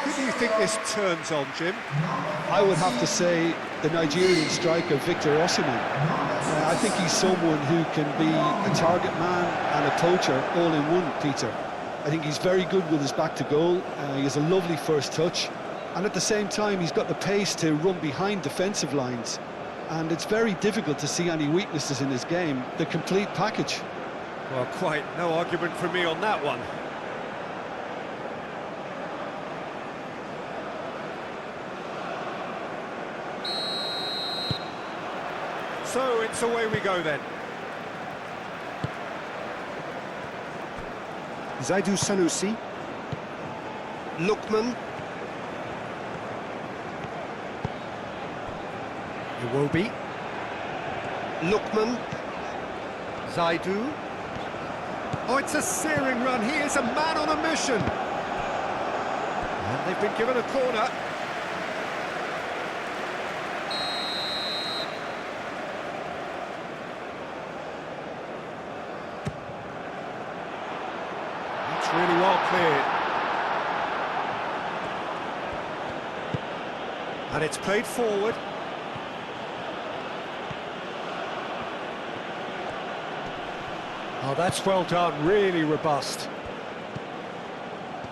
Who do you think this turns on, Jim? I would have to say the Nigerian striker Victor Osimhen. I think he's someone who can be a target man and a poacher all in one, Peter. I think he's very good with his back to goal. He has a lovely first touch, and at the same time he's got the pace to run behind defensive lines, and it's very difficult to see any weaknesses in his game. The complete package. Well, quite no argument from me on that one. So it's away we go then. Zaidu Sanusi. Lookman. Iwobi. Lookman. Zaidu. Oh, it's a searing run. He is a man on a mission. And they've been given a corner. It's really well cleared. And it's played forward. Oh, that's well done, really robust.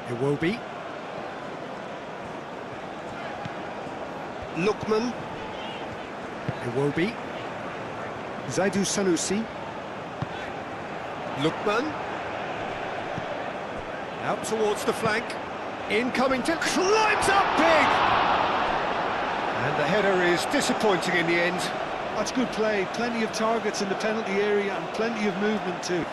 Iwobi. Lookman. Iwobi. Zaidu Sanusi. Lookman. Out towards the flank. Incoming to climbs up big! And the header is disappointing in the end. That's good play, plenty of targets in the penalty area and plenty of movement too.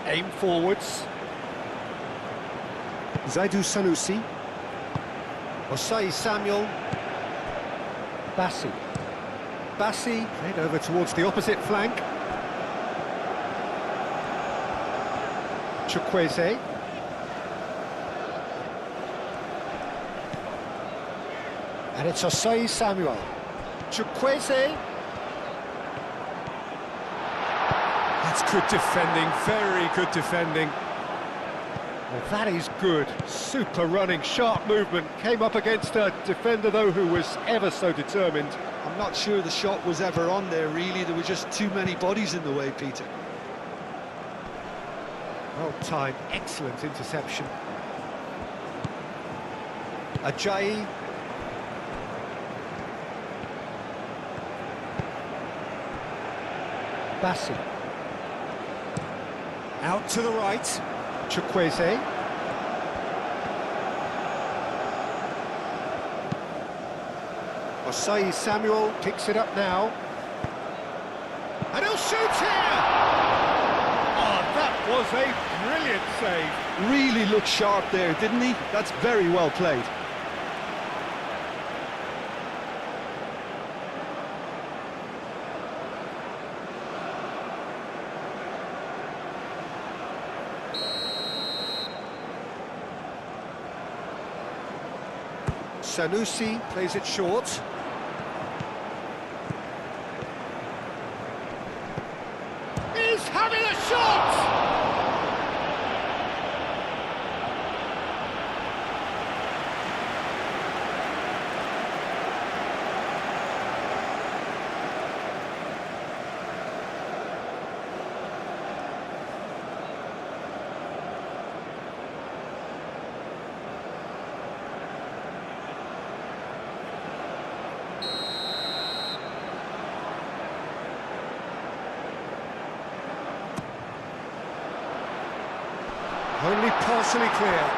Aim forwards. Zaidu Sanusi. Osai Samuel. Bassi. Bassi played over towards the opposite flank. Chukwueze. And it's Osai Samuel. Chukwueze. That's good defending, very good defending. Well, that is good. Super running, sharp movement. Came up against a defender, though, who was ever so determined. I'm not sure the shot was ever on there, really. There were just too many bodies in the way, Peter. Well timed, excellent interception. Ajayi. Bassi. Out to the right. Chukwueze. Osai Samuel picks it up now. And he'll shoot here! Oh, that was a brilliant save. Really looked sharp there, didn't he? That's very well played. Sanusi plays it short. He's having a shot! Only partially clear.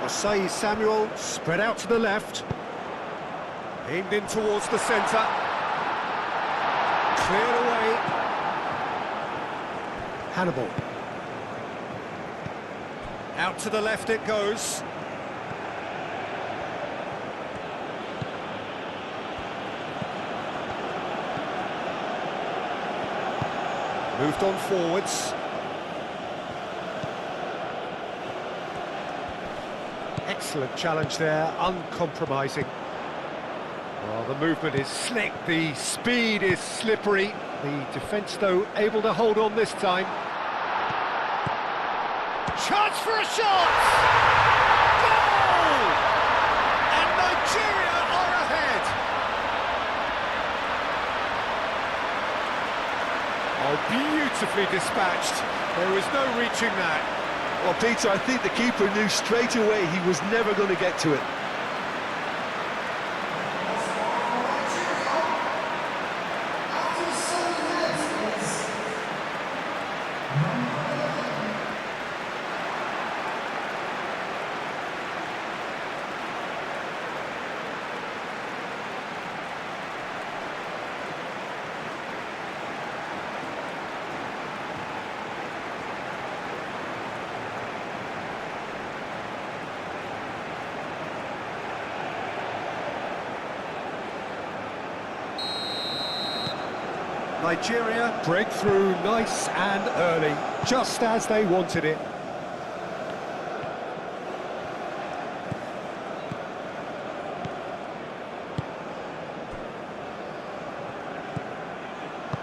Osai Samuel spread out to the left. Aimed in towards the centre. Cleared away. Hannibal. Out to the left it goes. Moved on forwards. Excellent challenge there, uncompromising. Well, the movement is slick, the speed is slippery. The defence, though, able to hold on this time. Chance for a shot! Goal! And Nigeria are ahead! Oh, beautifully dispatched. There was no reaching that. Well, Peter, I think the keeper knew straight away he was never going to get to it. Nigeria break through nice and early, just as they wanted it.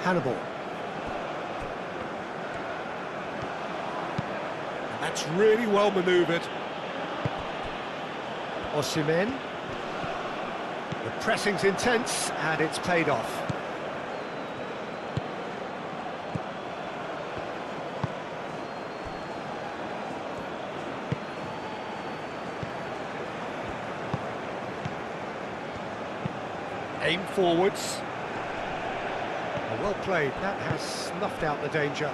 Hannibal. That's really well manoeuvred. Osimhen. The pressing's intense and it's paid off. Aim forwards. Oh, well played, that has snuffed out the danger.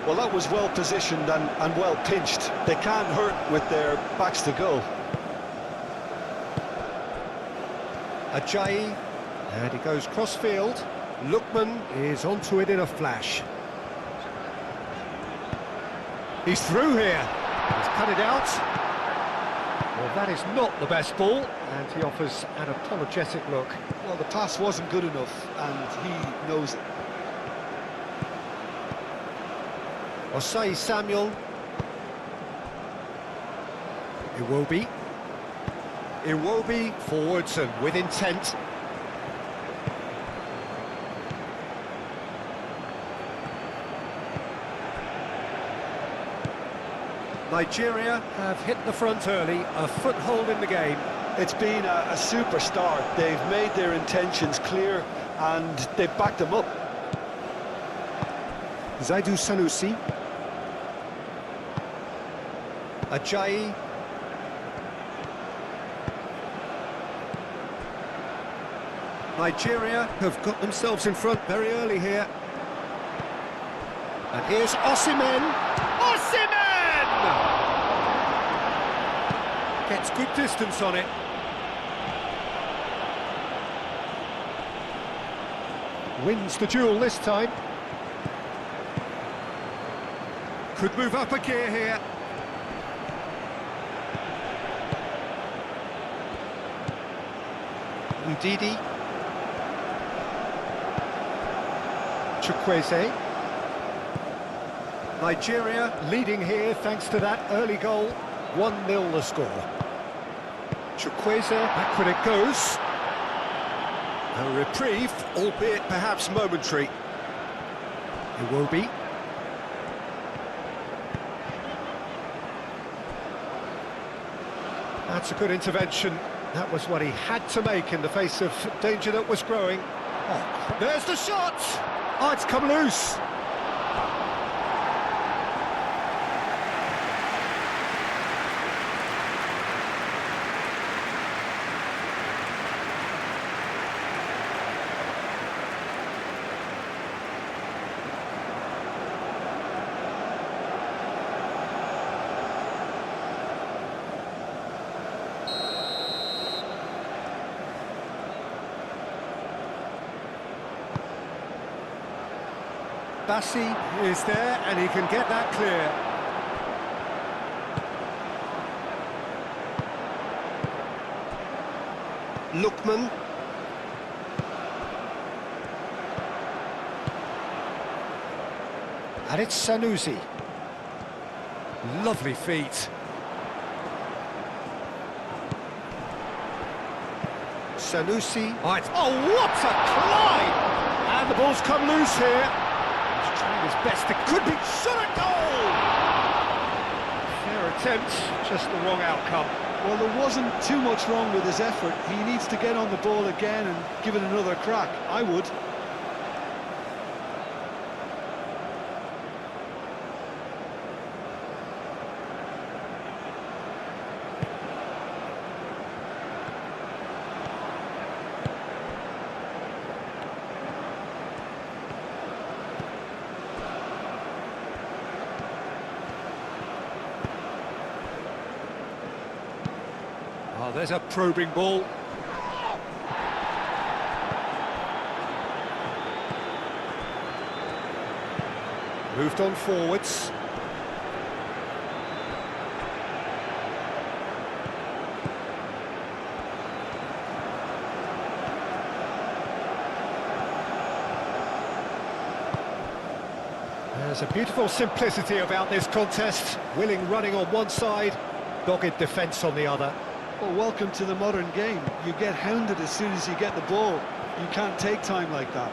Well, that was well positioned and well pinched. They can't hurt with their backs to goal. Ajayi, and he goes cross-field. Lookman is onto it in a flash. He's through here. He's cut it out. Well, that is not the best ball, and he offers an apologetic look. Well, the pass wasn't good enough, and he knows it. Osei Samuel. Iwobi forwards and with intent. Nigeria have hit the front early, a foothold in the game. It's been a super start. They've made their intentions clear, and they've backed them up. Zaidu Sanusi. Ajayi. Nigeria have got themselves in front very early here. And here's Osimhen. Osimhen! Gets good distance on it. Wins the duel this time. Could move up a gear here. Ndidi. Chukwueze. Nigeria leading here thanks to that early goal. 1-0 the score. Chukwueze, backward it goes. A reprieve, albeit perhaps momentary. Iwobi. That's a good intervention. That was what he had to make in the face of danger that was growing. Oh, there's the shot! Oh, it's come loose. Bassi is there and he can get that clear. Lookman. And it's Sanusi. Lovely feet. Sanusi. Oh, what a climb! And the ball's come loose here. He's trying his best. It could be shot at goal! Fair attempt, just the wrong outcome. Well, there wasn't too much wrong with his effort. He needs to get on the ball again and give it another crack. I would. Oh, there's a probing ball. Moved on forwards. There's a beautiful simplicity about this contest. Willing running on one side, dogged defence on the other. Well, welcome to the modern game. You get hounded as soon as you get the ball. You can't take time like that.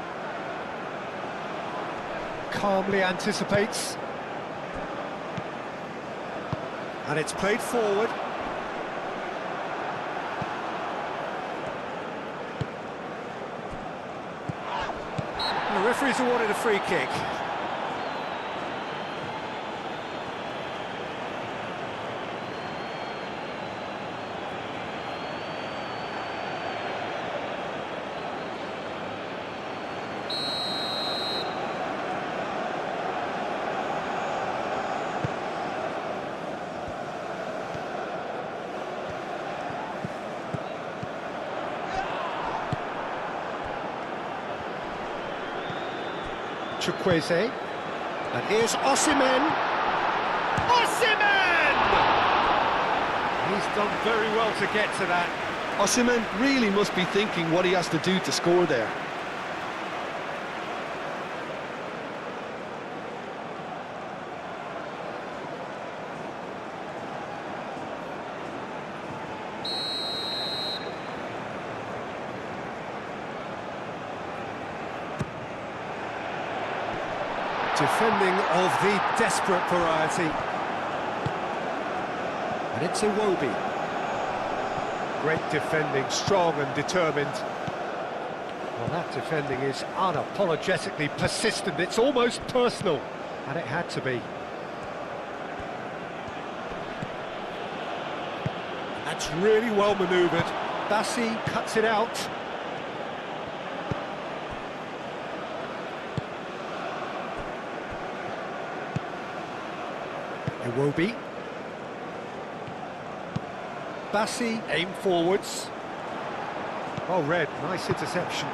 Calmly anticipates. And it's played forward. The referee's awarded a free kick. Chukwueze. And here's Osimhen. Osimhen! He's done very well to get to that. Osimhen really must be thinking what he has to do to score there. Defending of the desperate variety. And it's Iwobi. Great defending, strong and determined. Well, that defending is unapologetically persistent. It's almost personal, and it had to be. That's really well manoeuvred. Bassi cuts it out. Iwobi. Bassi, aim forwards. Well read, nice interception.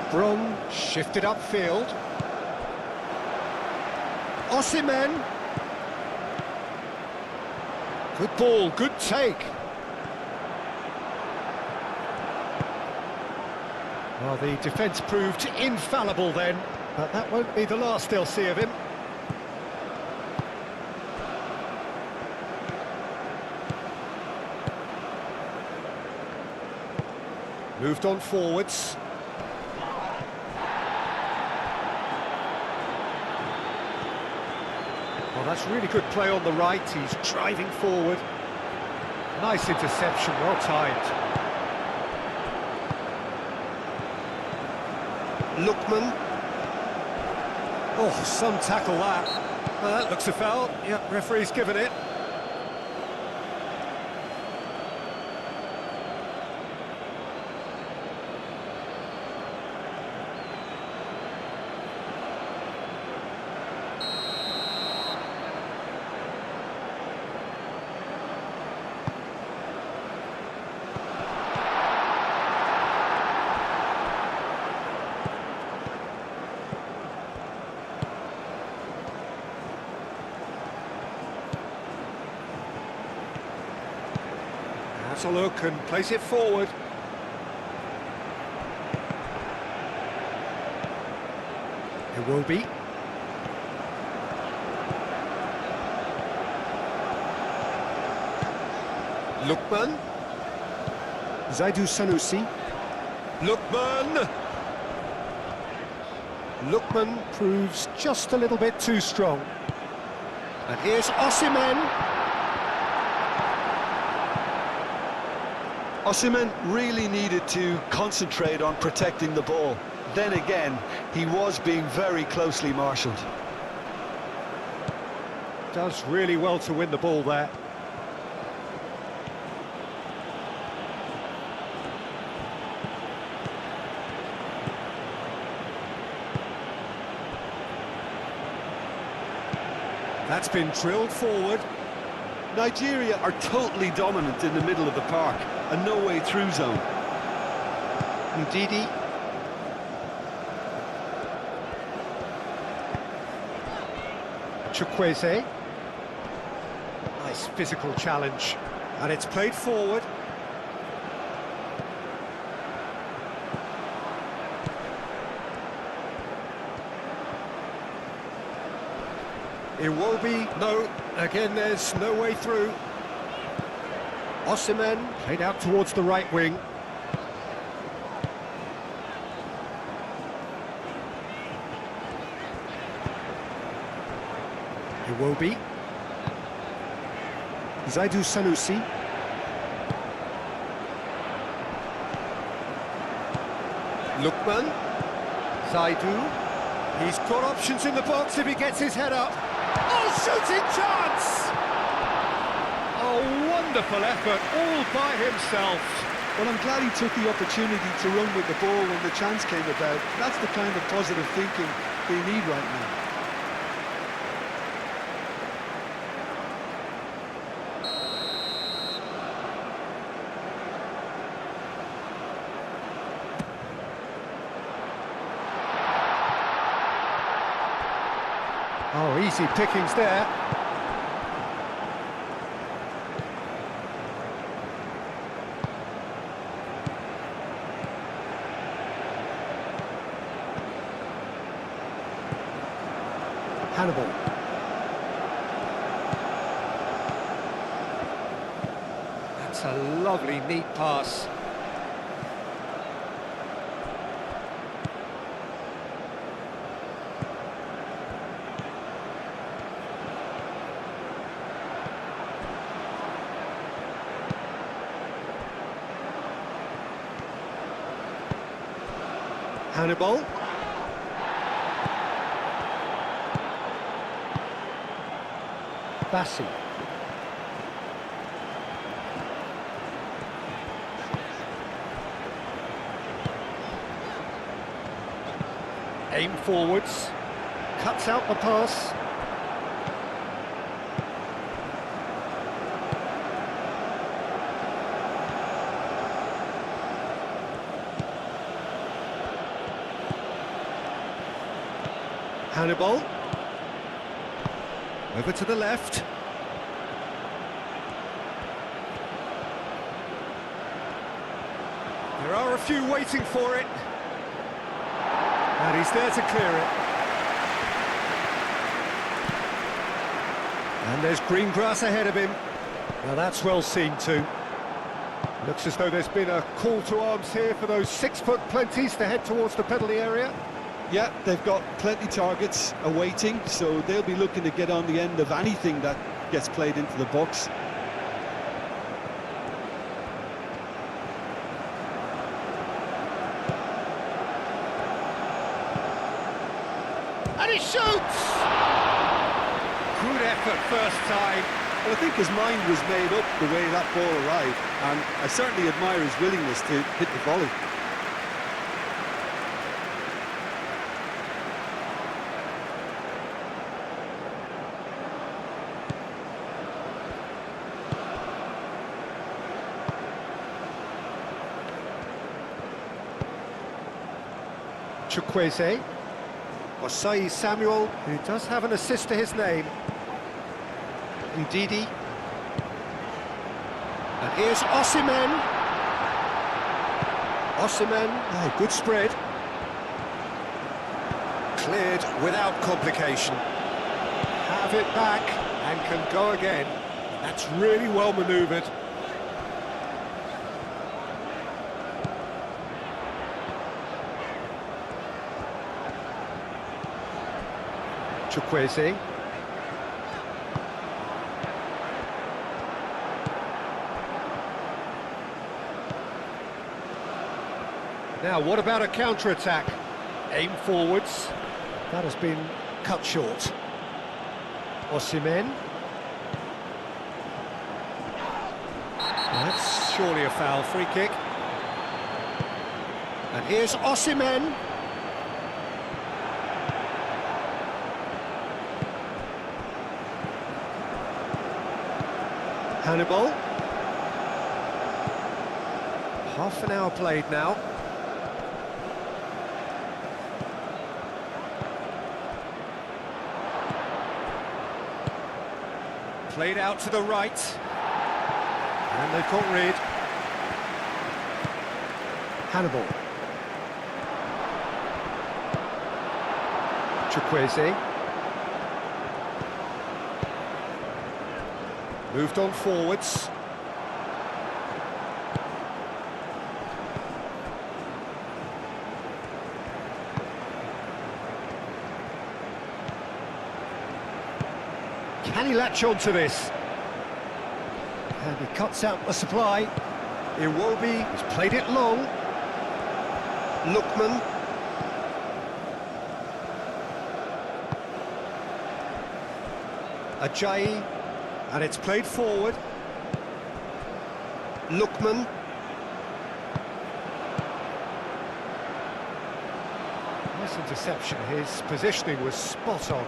Brom shifted upfield. Osimhen. Good ball, good take. Well, the defence proved infallible then, but that won't be the last they'll see of him. Moved on forwards. Well, that's really good play on the right. He's driving forward. Nice interception, well timed. Lookman. Oh, some tackle that. That looks a foul. Yep, referee's given it. Has a look and place it forward. It will be. Lookman. Zaidu Sanusi. Lookman. Lookman proves just a little bit too strong. And here's Osimhen. Osimhen really needed to concentrate on protecting the ball. Then again, he was being very closely marshalled. Does really well to win the ball there. That's been drilled forward. Nigeria are totally dominant in the middle of the park, a no-way-through zone. Ndidi. Chukwueze. Nice physical challenge. And it's played forward. Iwobi, no, again there's no way through. Osimhen played out towards the right wing. Iwobi. Zaidu Sanusi. Lookman. Zaidu. He's got options in the box if he gets his head up. Oh, shooting chance! A wonderful effort, all by himself. Well, I'm glad he took the opportunity to run with the ball when the chance came about. That's the kind of positive thinking they need right now. Oh, easy pickings there. Hannibal. That's a lovely, neat pass. Hannibal. Bassi. Aim forwards. Cuts out the pass. Hannibal. Over to the left. There are a few waiting for it. And he's there to clear it. And there's green grass ahead of him. Now that's well seen too. Looks as though there's been a call to arms here for those 6-foot plenties to head towards the penalty area. Yeah, they've got plenty targets awaiting, so they'll be looking to get on the end of anything that gets played into the box. And he shoots! Good effort first time. Well, I think his mind was made up the way that ball arrived, and I certainly admire his willingness to hit the volley. Chukwueze. Osai Samuel, who does have an assist to his name. Ndidi. And Here's Osimhen. Osimhen, oh, good spread. Cleared without complication. Have it back and can go again. That's really well manoeuvred. Chukwueze. Now, what about a counter-attack? Aim forwards. That has been cut short. Osimhen. That's surely a foul, free kick. And here's Osimhen. Hannibal. Half an hour played now. Played out to the right. And they've got rid. Hannibal. Chukwueze. Moved on forwards. Can he latch on to this? And he cuts out the supply. Iwobi has played it long. Lookman. Ajayi. And it's played forward. Lookman. Nice interception. His positioning was spot on.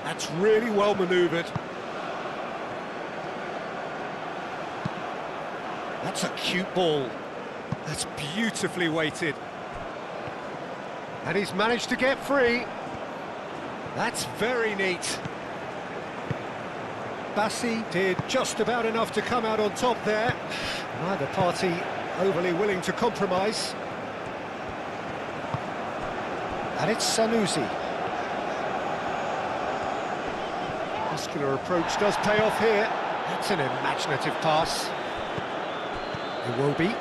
That's really well manoeuvred. That's a cute ball. That's beautifully weighted. And he's managed to get free. That's very neat. Bassi did just about enough to come out on top there. Neither party overly willing to compromise. And it's Sanusi. Muscular approach does pay off here. That's an imaginative pass. Iwobi.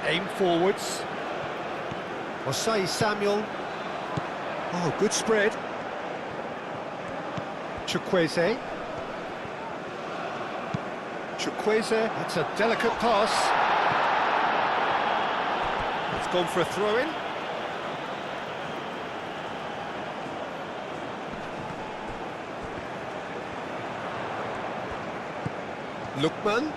Aim forwards. Osai Samuel. Oh, good spread. Chukwueze. Chukwueze, that's a delicate pass. It's gone for a throw-in. Lookman.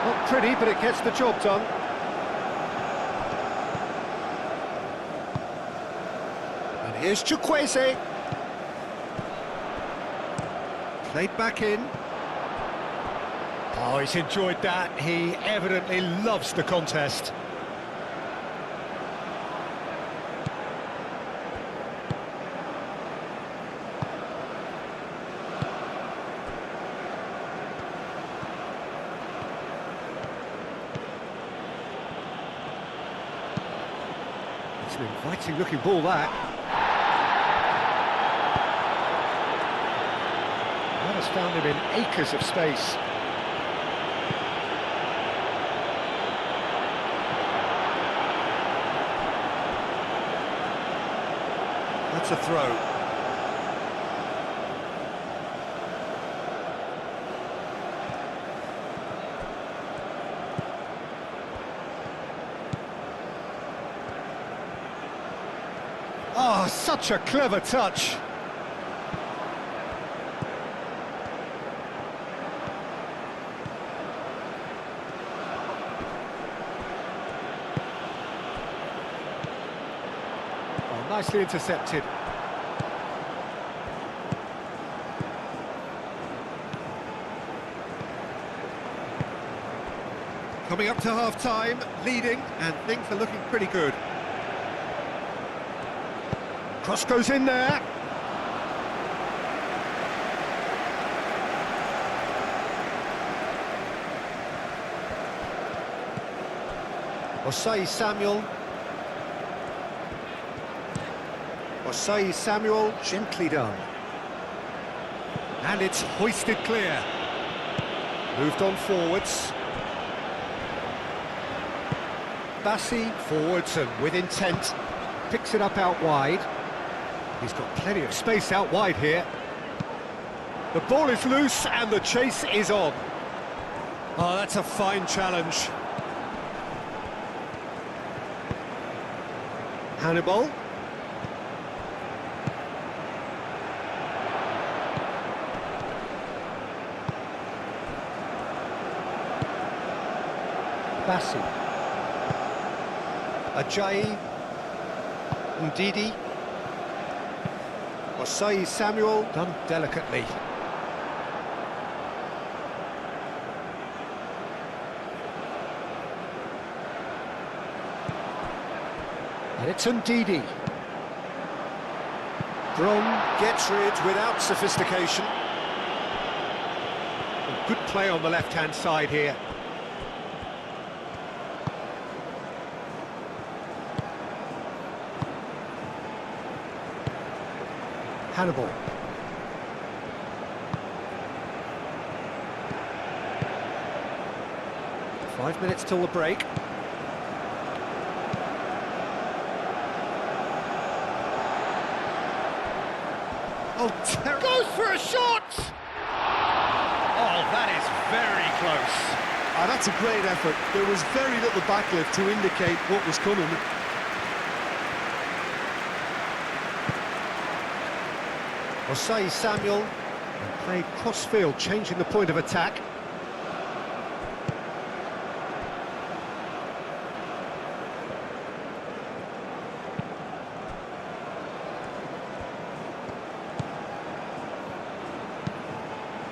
Not pretty, but it gets the job done. And here's Chukwueze. Played back in. Oh, he's enjoyed that. He evidently loves the contest. It's an inviting looking ball, that. That has found him in acres of space. That's a throw. Oh, such a clever touch. Oh, nicely intercepted. Coming up to half-time, leading, and things are looking pretty good. Cross goes in there. Osei Samuel. Osei Samuel, gently done. And it's hoisted clear. Moved on forwards. Bassi forwards and with intent. Picks it up out wide. He's got plenty of space out wide here. The ball is loose and the chase is on. Oh, that's a fine challenge. Hannibal. Bassi. Ajayi. Ndidi. Osei Samuel, done delicately. And it's Ndidi. Brom gets rid without sophistication. A good play on the left-hand side here. Hannibal. Five minutes till the break. Oh, goes for a shot! Oh, that is very close. Ah, that's a great effort. There was very little backlift to indicate what was coming. Osei Samuel played cross-field, changing the point of attack.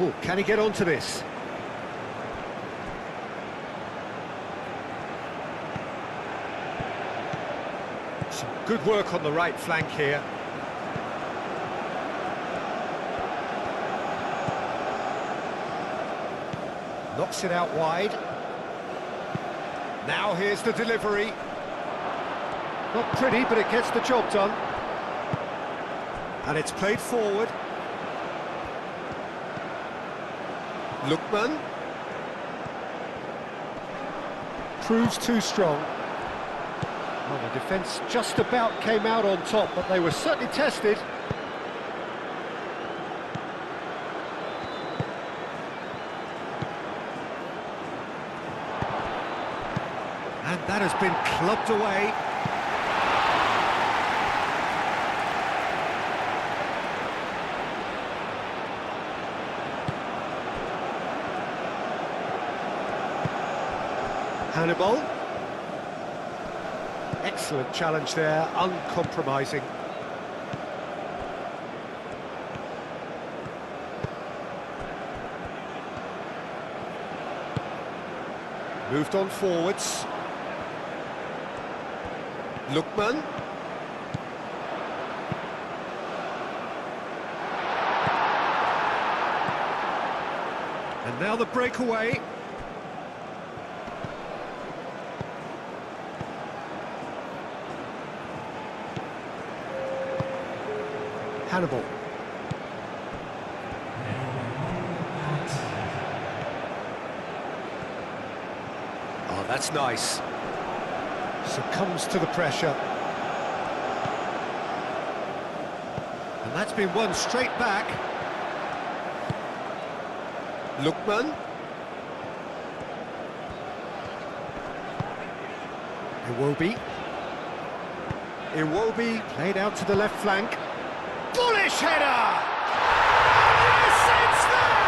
Oh, can he get onto this? Some good work on the right flank here. Knocks it out wide. Now here's the delivery. Not pretty, but it gets the job done. And it's played forward. Lookman. Proves too strong. Well, the defence just about came out on top, but they were certainly tested. And that has been clubbed away. Hannibal. Excellent challenge there, uncompromising. Moved on forwards. Lookman. And now the breakaway. Hannibal. Oh, that's nice. Succumbs to the pressure. And that's been won straight back. Lookman. Iwobi played out to the left flank. Bullish header! Yes, it's there!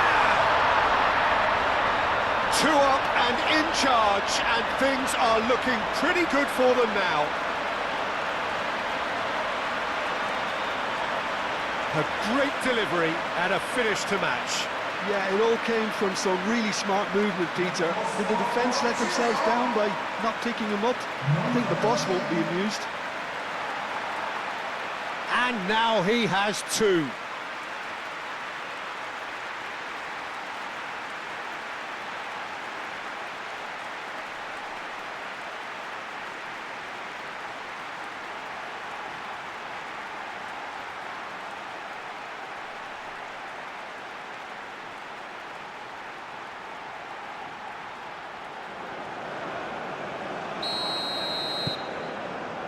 2 up and in charge, and things are looking pretty good for them now. A great delivery and a finish to match. Yeah, it all came from some really smart movement, Peter. Did the defence let themselves down by not picking him up? I think the boss won't be amused. And now he has two.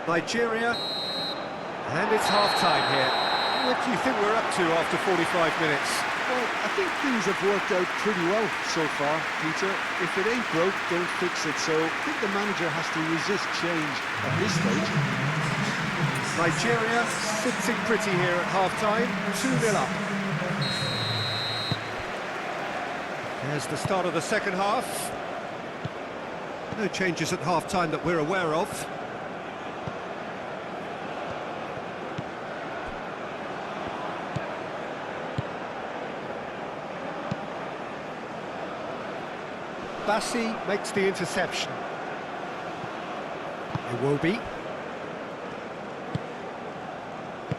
Nigeria, and it's half-time here. What do you think we're up to after 45 minutes? Well, I think things have worked out pretty well so far, Peter. If it ain't broke, don't fix it. So I think the manager has to resist change at this stage. Nigeria sitting pretty here at half-time, 2-0 up. There's the start of the second half. No changes at half-time that we're aware of. Bassi makes the interception. Iwobi.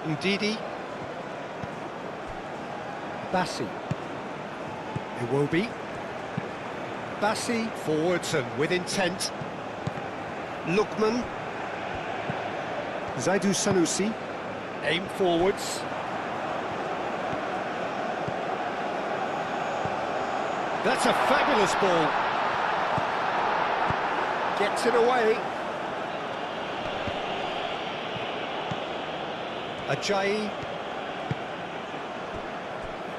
Ndidi. Bassi. Iwobi. Bassi forwards and with intent. Lookman. Zaidu Sanusi. Aim forwards. That's a fabulous ball. Gets it away. Ajayi.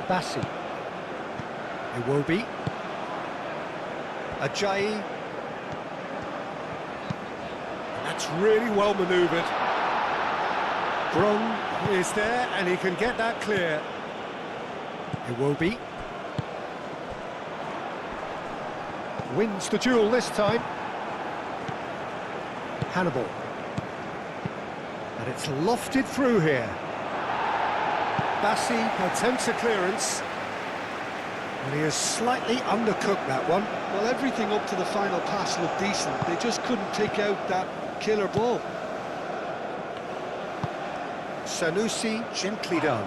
Bassi. Iwobi. Ajayi. That's really well manoeuvred. Brong is there and he can get that clear. Iwobi. Wins the duel this time. Hannibal. And it's lofted through here. Bassi attempts a clearance. And he has slightly undercooked that one. Well, everything up to the final pass looked decent. They just couldn't take out that killer ball. Sanusi gently done.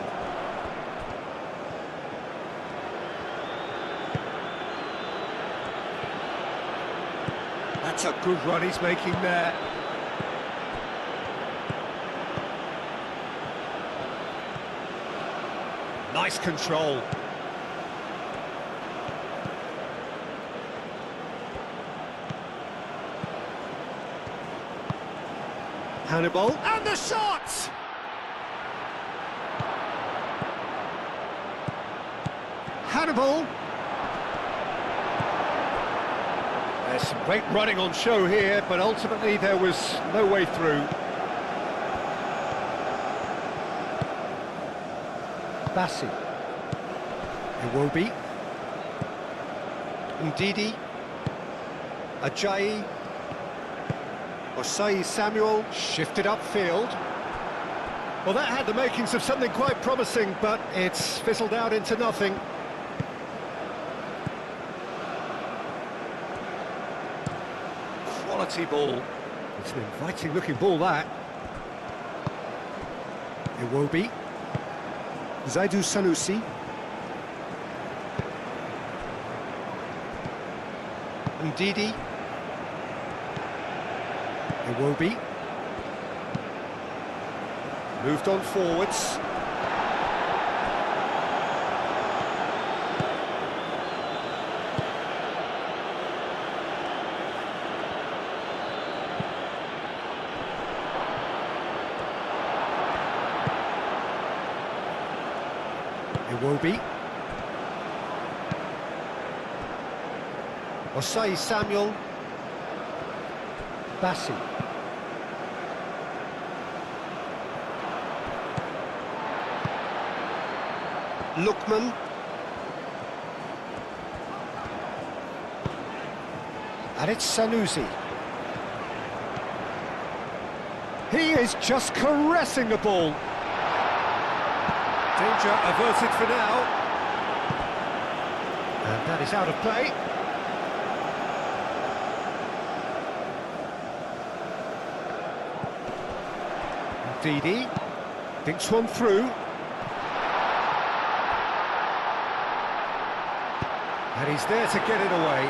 That's a good run he's making there. Nice control. Hannibal, and the shot! Hannibal. There's some great running on show here, but ultimately there was no way through. Bassi. Iwobi. Ndidi. Ajayi. Osei Samuel shifted upfield. Well, that had the makings of something quite promising, but it's fizzled out into nothing. Quality ball. It's an inviting looking ball, that. Iwobi. Zaidu Sanusi. Ndidi. Iwobi. Moved on forwards. Iwobi. Osei Samuel. Bassi. Lookman. And it's Sanusi. He is just caressing the ball. Danger averted for now. And that is out of play. Ndidi. Dinks one through. And he's there to get it away.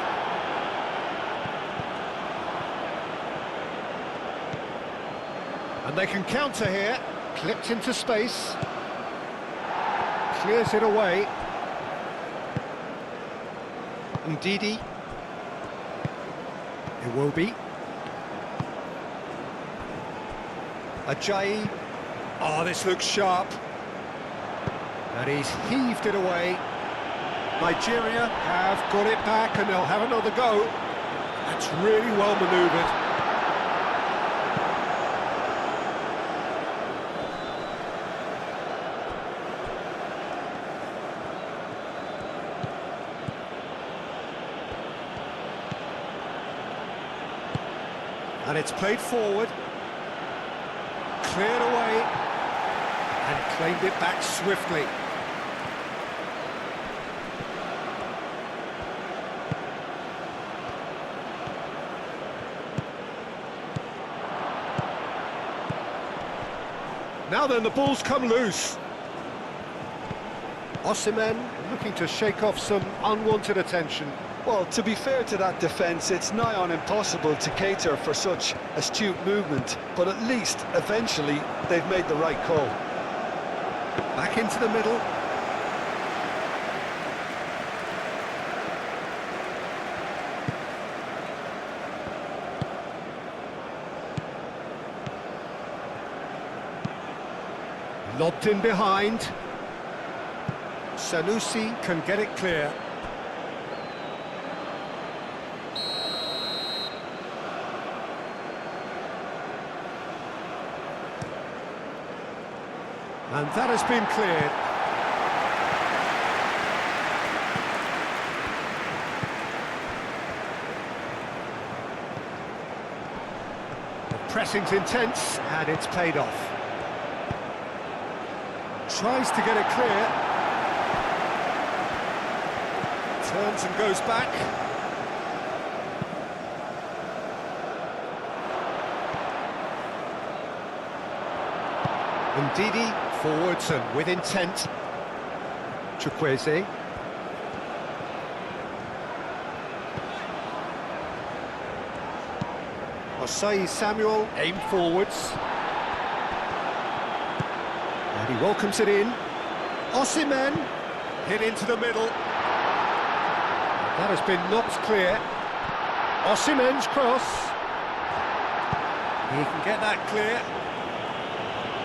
And they can counter here. Clipped into space. Clears it away. Ndidi. Iwobi. Ajayi. Oh, this looks sharp. And he's heaved it away. Nigeria have got it back and they'll have another go. That's really well manoeuvred. And it's played forward, cleared away, and claimed it back swiftly. Now then, the ball's come loose. Osimhen looking to shake off some unwanted attention. Well, to be fair to that defence, it's nigh on impossible to cater for such astute movement, but at least, eventually, they've made the right call. Back into the middle. Lobbed in behind. Sanusi can get it clear. And that has been cleared. The pressing's intense, and it's paid off. Tries to get it clear. Turns and goes back. Ndidi. Forwards and with intent. Chukwueze. Osai Samuel aim forwards. And he welcomes it in. Osimhen hit into the middle. That has been knocked clear. Osimhen's cross. He can get that clear.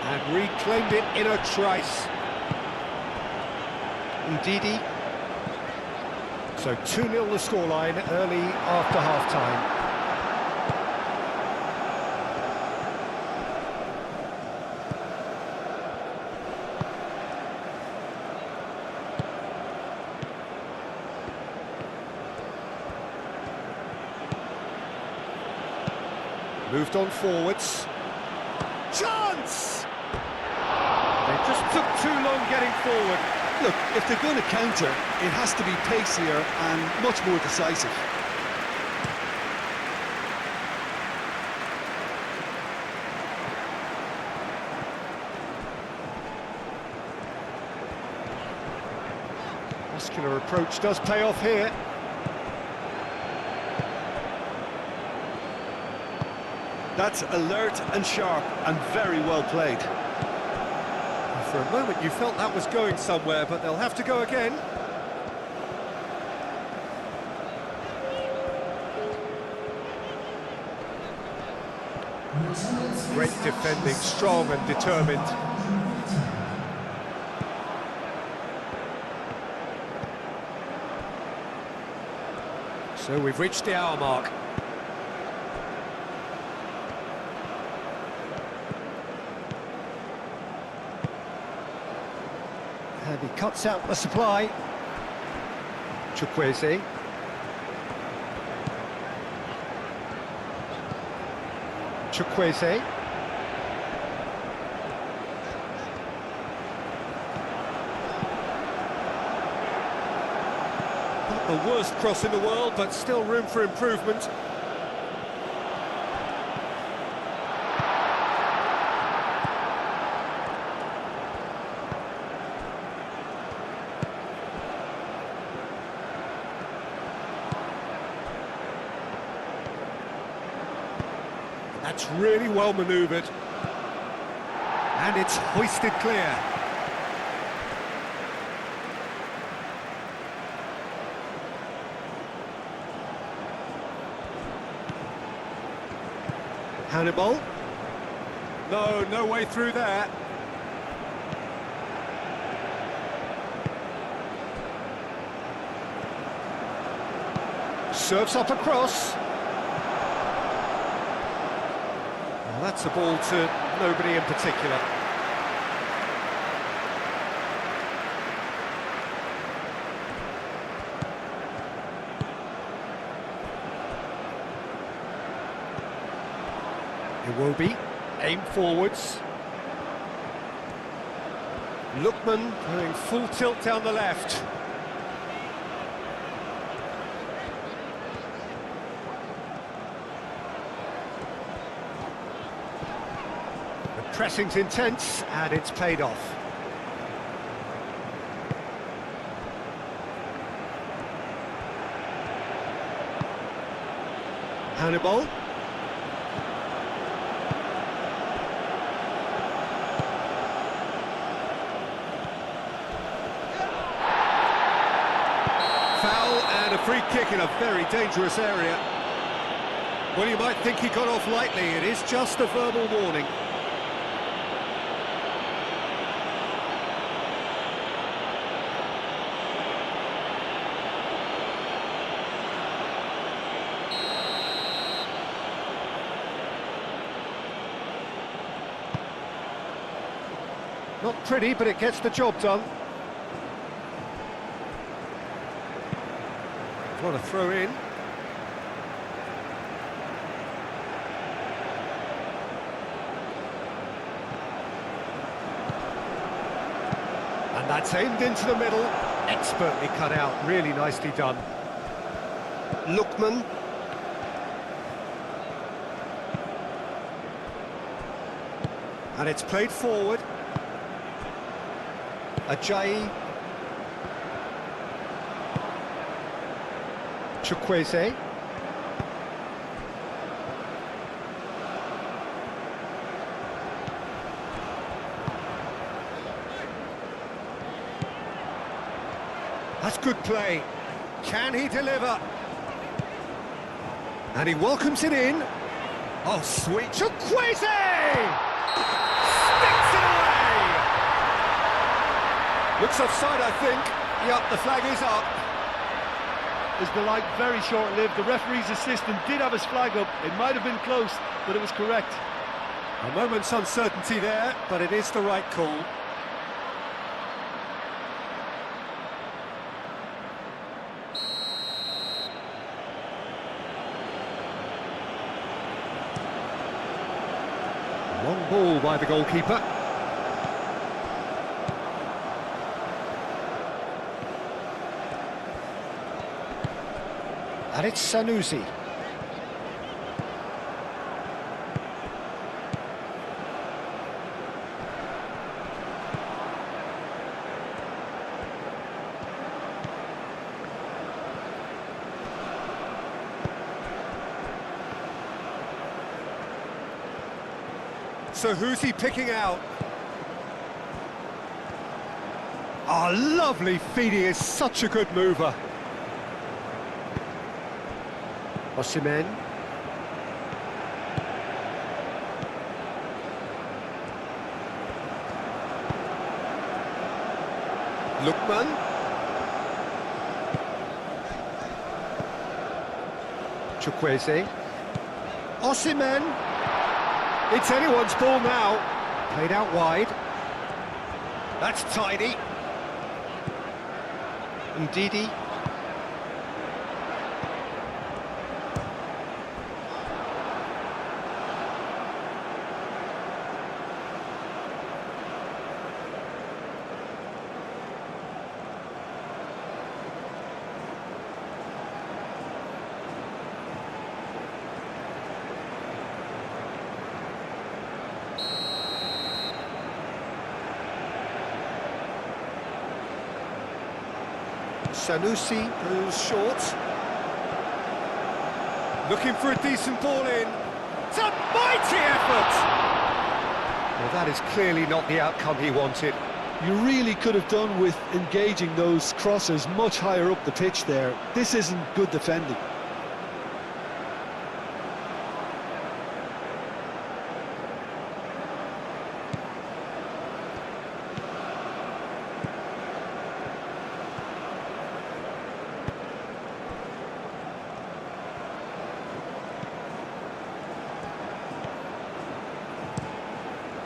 And reclaimed it in a trice. Ndidi. So 2-0 the scoreline early after half-time. Moved on forwards. Chance! They just took too long getting forward. Look, if they're going to counter, it has to be pacier and much more decisive. Muscular approach does pay off here. That's alert and sharp and very well played. For a moment you felt that was going somewhere, but they'll have to go again. Great defending, strong and determined. So we've reached the hour mark. And he cuts out the supply. Chukwueze. Chukwueze. Not the worst cross in the world, but still room for improvement. That's really well manoeuvred. And it's hoisted clear. Hannibal. No way through there. Serves up across. Well, that's a ball to nobody in particular. Iwobi, aim forwards. Lookman going full tilt down the left. The pressing's intense and it's paid off. Hannibal. Foul and a free kick in a very dangerous area. Well, you might think he got off lightly. It is just a verbal warning. Not pretty, but it gets the job done. What a throw in. And that's aimed into the middle. Expertly cut out, really nicely done. Lookman. And it's played forward. Ajayi. Chukwueze. That's good play. Can he deliver? And he welcomes it in. Oh, sweet. Chukwueze! Sticks it away! Looks offside, I think. Yep, the flag is up. Is the light very short-lived? The referee's assistant did have his flag up. It might have been close, but it was correct. A moment's uncertainty there, but it is the right call. Long ball by the goalkeeper. And it's Sanusi. So who's he picking out? Oh, lovely feed, he is such a good mover. Osimhen. Lookman. Chukwueze. Osimhen. It's anyone's ball now. Played out wide. That's tidy. Ndidi. Sanusi goes short. Looking for a decent ball in. It's a mighty effort! Well, that is clearly not the outcome he wanted. You really could have done with engaging those crosses much higher up the pitch there. This isn't good defending.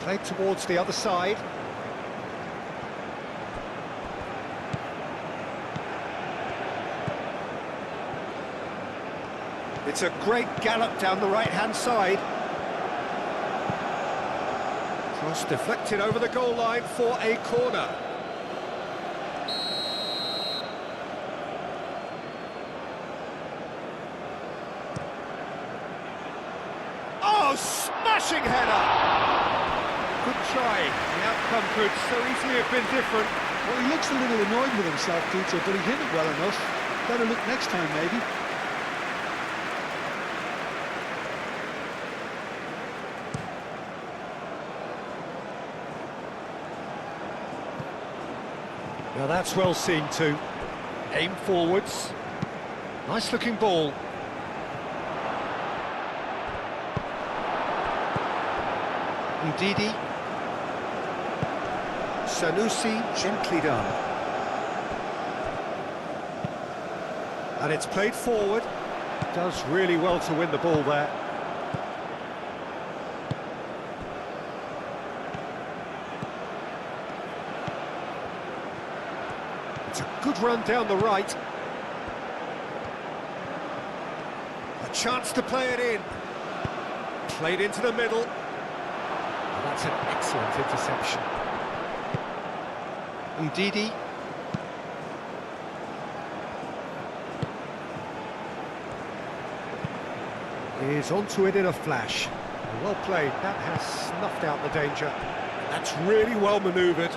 Played towards the other side. It's a great gallop down the right-hand side. Cross deflected over the goal line for a corner. Oh, smashing header! Good try. The outcome could so easily have been different. Well, he looks a little annoyed with himself, Peter, but he hit it well enough. Better look next time, maybe. Now that's well seen too. Aim forwards. Nice looking ball. Ndidi. Sanusi, gently done. And it's played forward. Does really well to win the ball there. It's a good run down the right. A chance to play it in. Played into the middle. And that's an excellent interception. Ndidi. Is onto it in a flash. Well played. That has snuffed out the danger. That's really well manoeuvred.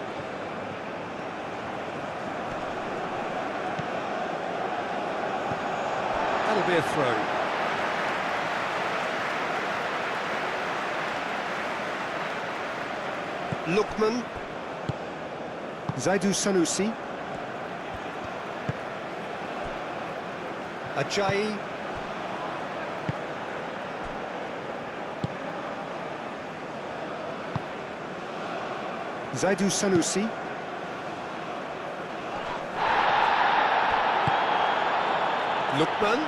That'll be a throw. Lookman. Zaidu Sanusi. Ajayi. Zaidu Sanusi. Lookman.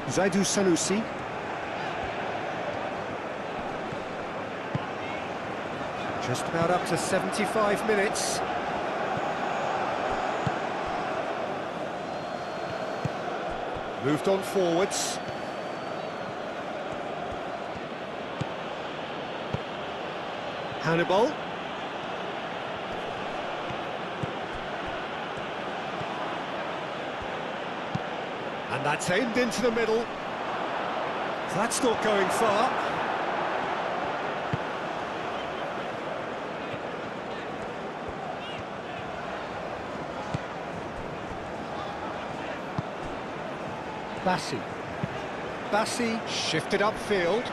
Zaidu Sanusi. Just about up to 75 minutes. Moved on forwards. Hannibal. And that's aimed into the middle. That's not going far. Bassi shifted upfield.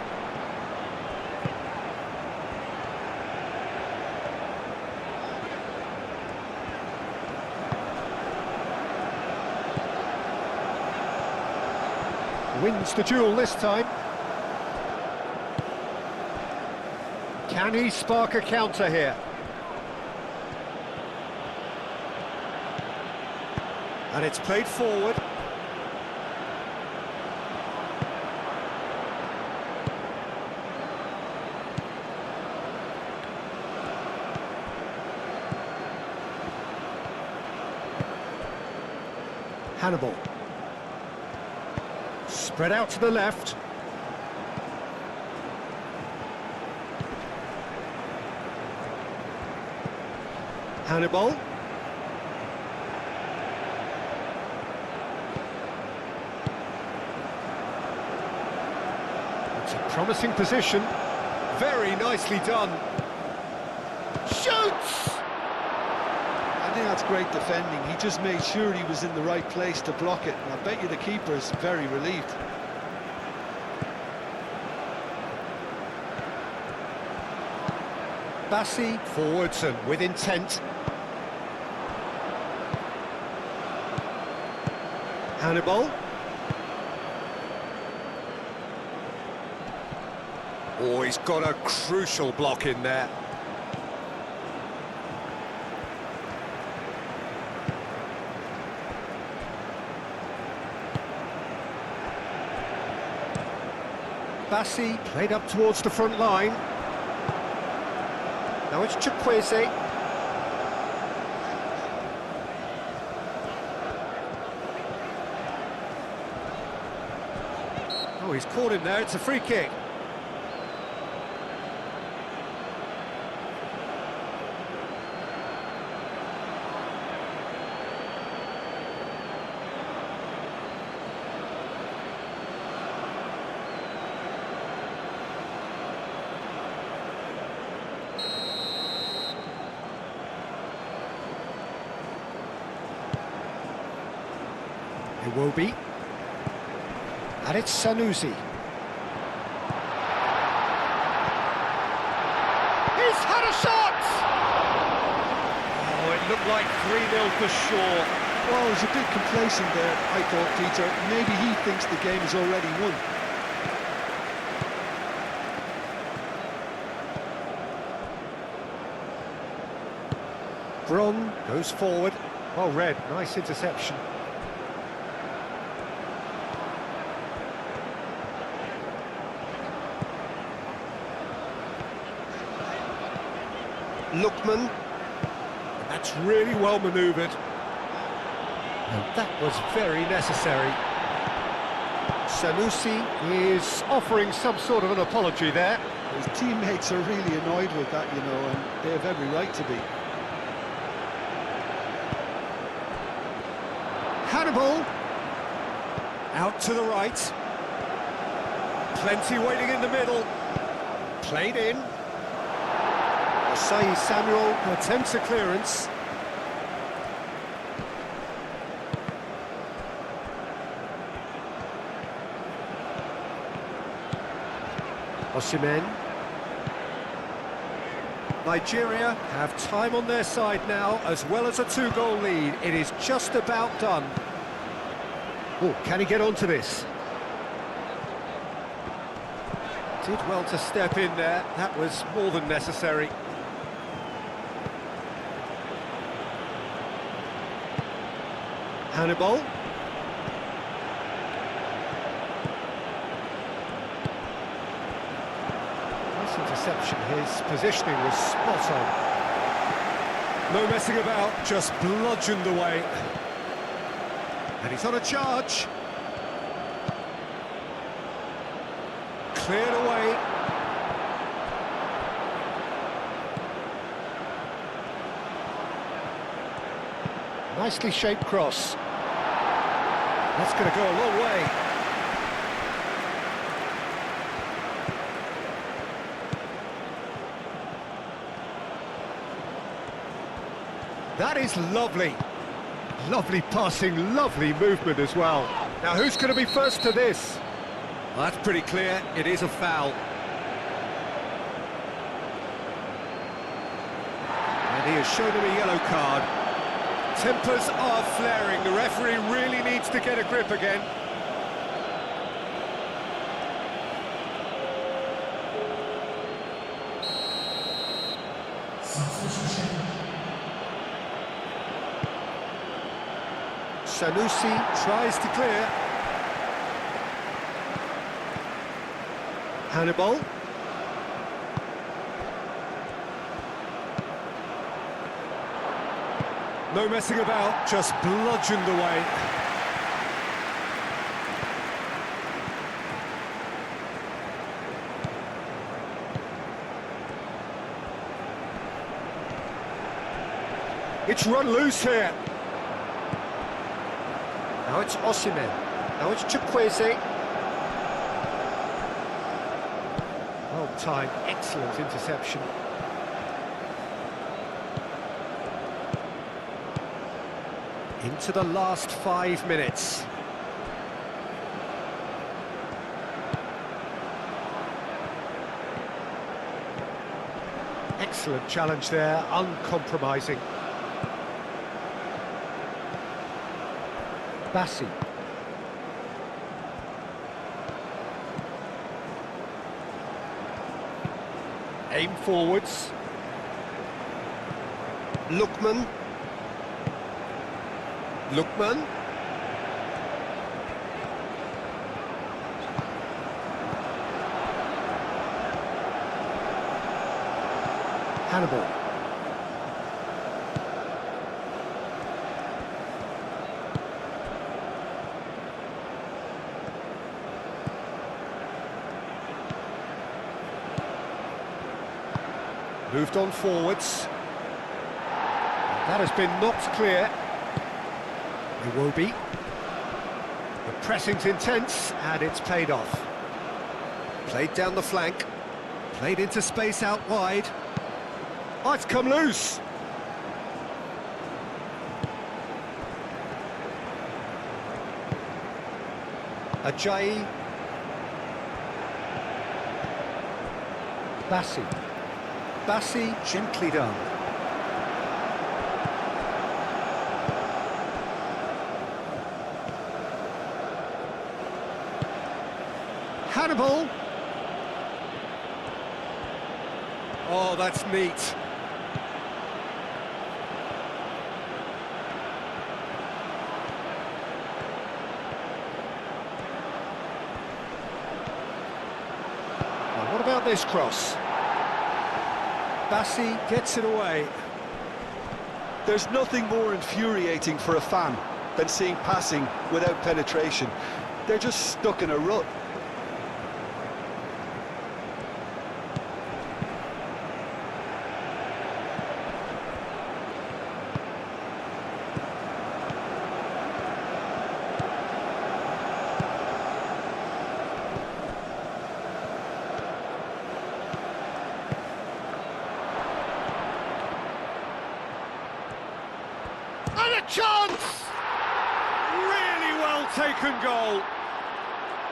Wins the duel this time. Can he spark a counter here? And it's played forward. Hannibal. Spread out to the left. Hannibal. It's a promising position. Very nicely done. Shoots! that's great defending. He just made sure he was in the right place to block it. And I bet you the keeper's very relieved. Bassi forwards and with intent. Hannibal. Oh, he's got a crucial block in there. Bassi played up towards the front line. Now it's Chukwueze. Oh, he's caught him there, it's a free kick. It will be. And it's Sanusi. He's had a shot! Oh, it looked like 3-0 for sure. Well, he was a bit complacent there, I thought, Peter. Maybe he thinks the game is already won. Bron goes forward. Well read, nice interception. Lookman. That's really well manoeuvred. And that was very necessary. Sanusi is offering some sort of an apology there. His teammates are really annoyed with that, you know, and they have every right to be. Hannibal. Out to the right. Plenty waiting in the middle. Played in. Osei Samuel attempts a clearance. Osimhen. Nigeria have time on their side now, as well as a 2-goal lead. It is just about done. Oh, can he get onto this? Did well to step in there. That was more than necessary. Hannibal. Nice interception. His positioning was spot on. No messing about, just bludgeoned away. And he's on a charge. Cleared away. Nicely shaped cross. That's going to go a long way. That is lovely. Lovely passing, lovely movement as well. Now who's going to be first to this? Well, that's pretty clear, it is a foul. And he has shown him a yellow card. Tempers are flaring, the referee really needs to get a grip again. Sanusi tries to clear. Hannibal. No messing about, just bludgeoned away. It's run loose here. Now it's Osimhen. Now it's Chukwueze. Well timed, excellent interception. Into the last 5 minutes. Excellent challenge there, uncompromising. Bassi. Aim forwards. Lookman. Lookman. Hannibal. Moved on forwards. That has been knocked clear. Iwobi. The pressing's intense, and it's paid off. Played down the flank. Played into space out wide. Oh, it's come loose. Ajayi. Bassi. Bassi, gently done. Hannibal. Oh, that's neat. Well, what about this cross? Bassi gets it away. There's nothing more infuriating for a fan than seeing passing without penetration. They're just stuck in a rut. And a chance! Really well taken goal.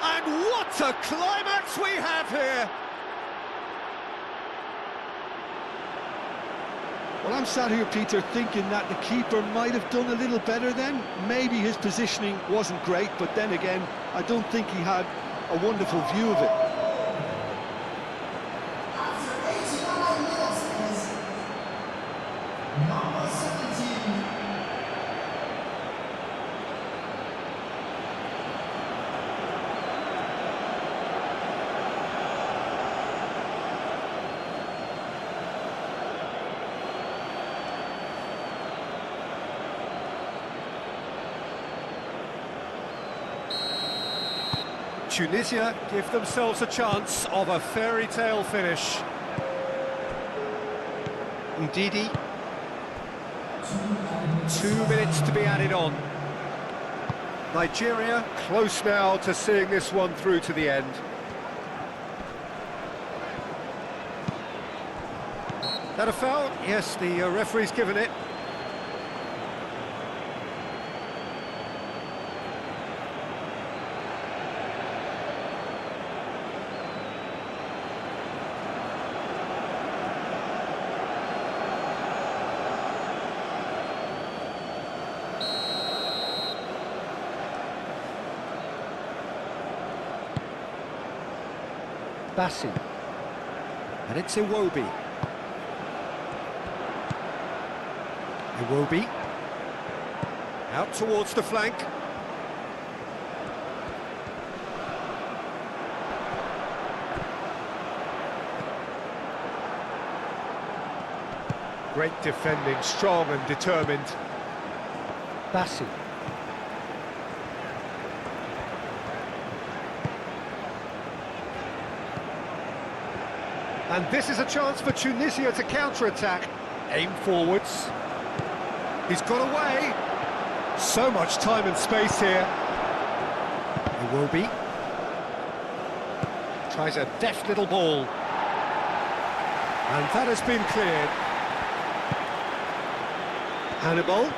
And what a climax we have here! Well, I'm sat here, Peter, thinking that the keeper might have done a little better then. Maybe his positioning wasn't great, but then again, I don't think he had a wonderful view of it. Tunisia give themselves a chance of a fairy tale finish. Ndidi. 2 minutes to be added on. Nigeria close now to seeing this one through to the end. That a foul? Yes, the referee's given it. Bassi. And it's Iwobi. Iwobi. Out towards the flank. Great defending, strong and determined. Bassi. And this is a chance for Tunisia to counter-attack. Aim forwards. He's got away. So much time and space here. Iwobi. Tries a deft little ball. And that has been cleared. Hannibal.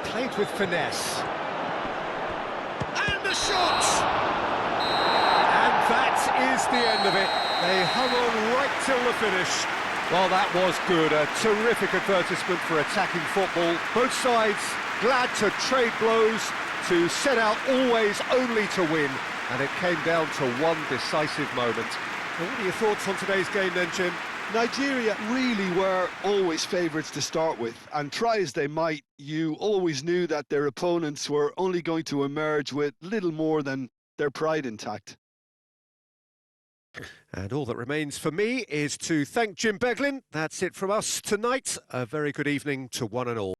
Played with finesse. And the shot! And that is the end of it. They hung on right till the finish. Well, that was good. A terrific advertisement for attacking football. Both sides glad to trade blows, to set out always only to win. And it came down to one decisive moment. Well, what are your thoughts on today's game then, Jim? Nigeria really were always favourites to start with, and try as they might, you always knew that their opponents were only going to emerge with little more than their pride intact. And all that remains for me is to thank Jim Beglin. That's it from us tonight. A very good evening to one and all.